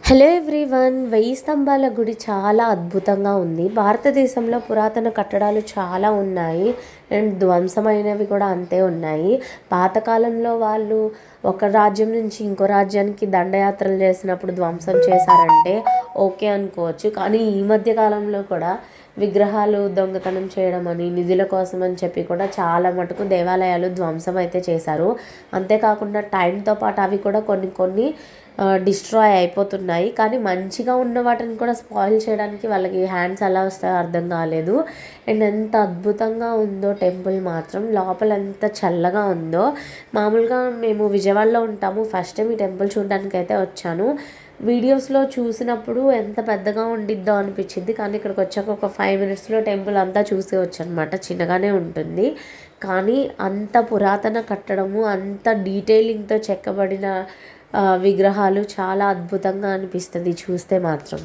Hello everyone, వెయ్యి స్తంభాల గుడి చాలా అద్భుతంగా ఉంది. భారతదేశంలో పురాతన కట్టడాలు చాలా ఉన్నాయి అండ్ ధ్వంసమైనవి కూడా అంతే ఉన్నాయి. పాతకాలంలో వాళ్ళు ఒక రాజ్యం నుంచి ఇంకో రాజ్యానికి దండయాత్రలు చేసినప్పుడు ధ్వంసం చేశారంటే ఓకే అనుకోవచ్చు. కానీ ఈ మధ్య కాలంలో కూడా విగ్రహాలు దొంగతనం చేయడం అని, నిధుల కోసం అని చెప్పి కూడా చాలా మటుకు దేవాలయాలు ధ్వంసం అయితే చేశారు. అంతేకాకుండా టైంతో పాటు అవి కూడా కొన్ని డిస్ట్రాయ్ అయిపోతున్నాయి. కానీ మంచిగా ఉన్న వాటిని కూడా స్పాయిల్ చేయడానికి వాళ్ళకి హ్యాండ్స్ ఎలా వస్తాయో అర్థం కాలేదు. అండ్ ఎంత అద్భుతంగా ఉందో టెంపుల్ మాత్రం, లోపల ఎంత చల్లగా ఉందో. మామూలుగా మేము విజయవాడలో ఉంటాము, ఫస్ట్ టైం ఈ టెంపుల్ చూడడానికి అయితే వచ్చాను. వీడియోస్లో చూసినప్పుడు ఎంత పెద్దగా ఉండిద్దో అనిపించింది, కానీ ఇక్కడికి వచ్చాక ఒక 5 మినిట్స్లో టెంపుల్ అంతా చూసేవచ్చు అనమాట. చిన్నగానే ఉంటుంది కానీ అంత పురాతన కట్టడము, అంత డీటెయిలింగ్తో చెక్కబడిన విగ్రహాలు చాలా అద్భుతంగా అనిపిస్తుంది చూస్తే మాత్రం.